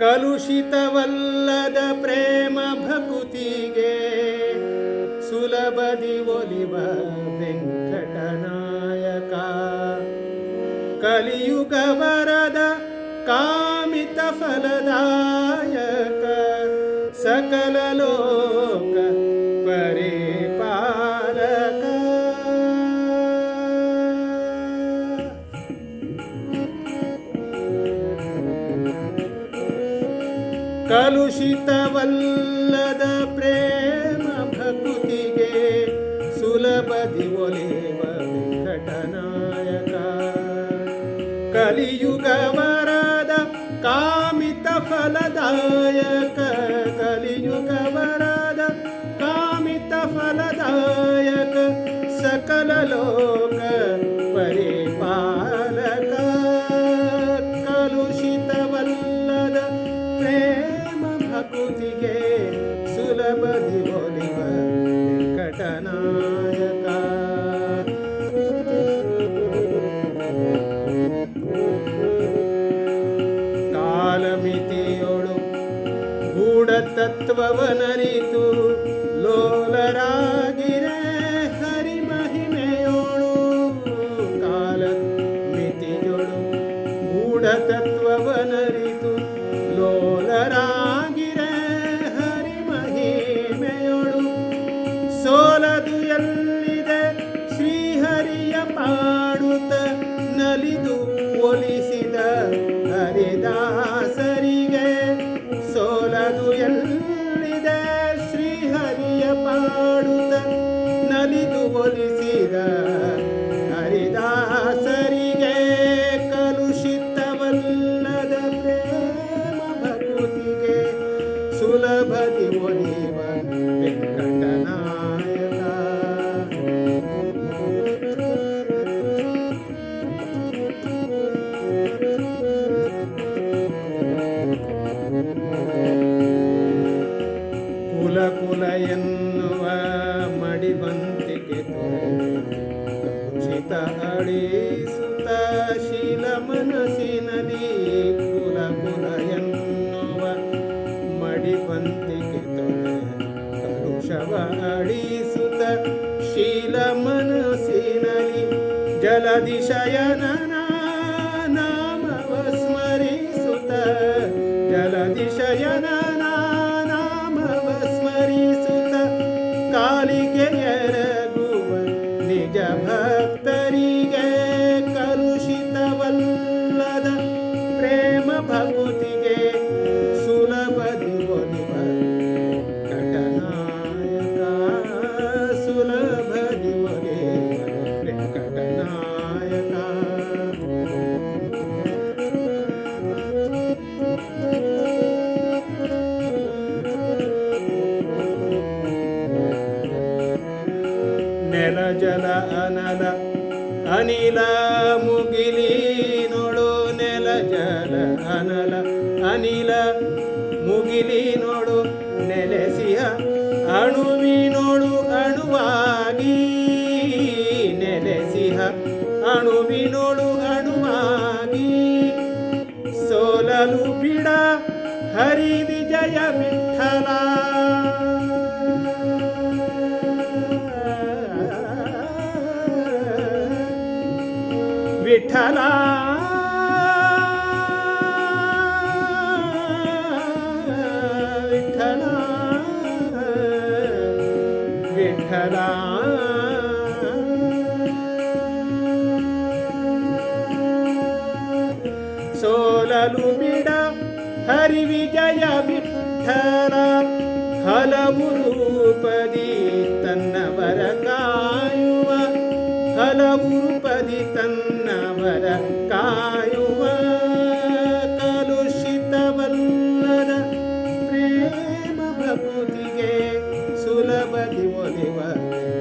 ಕಲುಷಿತವಲ್ಲದ ಪ್ರೇಮ ಭಕುತಿಗೆ ಸುಲಭದಿ ಒಲಿವ ವೆಂಕಟನಾಯಕ. ಕಲಿಯುಗ ವರದ ಕಾಮಿತ ಫಲದಾಯಕ ಸಕಲ ಲೋಕ ಪರಿಪಾಲಕ. ಕಲುಷಿತವಲ್ಲದ ಪ್ರೇಮ ಭಕುತಿಗೆ ಸುಲಭದಿ ಒಲಿವ ವೆಂಕಟನಾಯಕ. ಕಲಿಯುಗ ವರದ ಕಾಮಿತ ಫಲದಾಯಕ. ಕಲಿಯುಗ ವರದ ಕಾಮಿತ ಫಲದಾಯಕ ಸಕಲ ಲೋಕ ಪರಿಪಾಲಕ. ಕಲುಷಿತವಲ್ಲದ ಪ್ರೇಮ ಭಕುತಿಗೆ ಸುಲಭದಿ ಒಲಿವ ವೆಂಕಟನಾಯಕ. ಕಾಲಮಿತಿಯೊಳು ಗೂಢ ತತ್ವವನರಿತು ಲೋಲರಾಗಿರೆ ಹರಿಮಹಿಮೆಯೋಳು. ಕಾಲಮಿತಿಯೊಳು ಗೂಢ ತತ್ವವನರಿತು ಲೋಲರಾಗಿರೆ ಹರಿಮಹಿಮೆಯೋಳು. ಸೋಲದು ಎಲ್ಲಿದೆ ಶ್ರೀಹರಿಯ ಪಾಡುತ್ತ ನಲಿದು ಒಲಿಸಿದ ಹರಿದಾಸರಿಗೆ. ಸೋಲದು ಎಲ್ಲಿದೆ ಶ್ರೀಹರಿಯ ಪಾಡುತ್ತ ನಲಿದು ಒಲಿಸಿದ ಹರಿದಾಸರಿಗೆ. ಕಲುಷಿತವಲ್ಲದ ಪ್ರೇಮ ಭಕುತಿಗೆ ಸುಲಭದಿ ಒಲಿವ ವೆಂಕಟನಾಯಕ. ಕುಲ ಕುಲ ಎನ್ನುವ ಮಡಿವಂತಿಕೆ ಕಲುಷಿತ ಅಳಿಸುತ್ತ ಶೀಲ ಮನಸ್ಸಿನಲ್ಲಿ. ಕುಲ ಕುಲ ಎನ್ನುವ ಮಡಿವಂತಿಕೆ ಕಲುಷವ ಅಳಿಸುತ್ತ ಶೀಲ ಮನಸ್ಸಿನಲ್ಲಿ. ಜಲದಿಶಯನನ ನಾಮವ ಸ್ಮರಿಸುತ್ತ ಜಲದಿಶಯನನ ನಾಮವ ಸ್ಮರಿಸುತ್ತ ಕಾಲಿಗೆ ಎರಗುವ ನಿಜ ಭಕ್ತರಿಗೆ. ಕಲುಷಿತವಲ್ಲದ ಪ್ರೇಮ ಭಕುತಿಗೆ ಸುಲಭದಿ ಒಲಿವ ವೆಂಕಟನಾಯಕ. ಸುಲಭದಿ ಒಲಿವ ವೆಂಕಟನಾಯಕ. ನೆಲ ಜಲ ಅನಲ ಅನಿಲ ಮುಗಿಲಿನೊಳು. ನೆಲ ಜಲ ಅನಲ ಅನಿಲ ಮುಗಿಲಿನೊಳು ನೆಲೆಸಿಹ ಅಣುವಿನೊಳು ಅಣುವಾಗಿ. ನೆಲೆಸಿಹ ಅಣುವಿನೊಳು ಅಣುವಾಗಿ. ಸೋಲಲು ಬಿಡ ಹರಿ ವಿಜಯ ವಿಠಲ. ವಿಠಲ ವಿಠಲ ವಿಠಲ. ಸೋಲಲು ಬಿಡ ಹರಿ ವಿಜಯ ವಿಠಲ. ಹಲವು ರೂಪದಿ ತನ್ನವರ ಕಾಯುವ. ಹಲವು ರೂಪದಿ ತನ್ನವರ ಕಾಯುವ. ಕಲುಷಿತವಲ್ಲದ ಪ್ರೇಮ ಭಕುತಿಗೆ ಸುಲಭದಿ ಒಲಿವ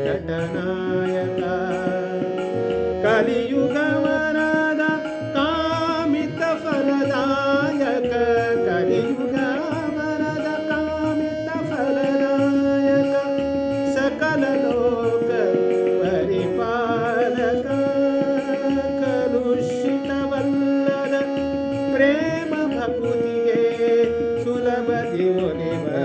ವೆಂಕಟನಾಯಕ. ಕಲಿಯುಗ ವರದ ಕಾಮಿತ ಫಲದಾಯಕ. ಕಲಿಯುಗ ವರದ ಕಾಮಿತ ಫಲದಾಯಕ ಸಕಲ ಲೋಕ ಪರಿಪಾಲಕ. ಕಲುಷಿತವಲ್ಲದ ಪ್ರೇಮ ಭಕುತಿಗೆ ಮುನಿವರ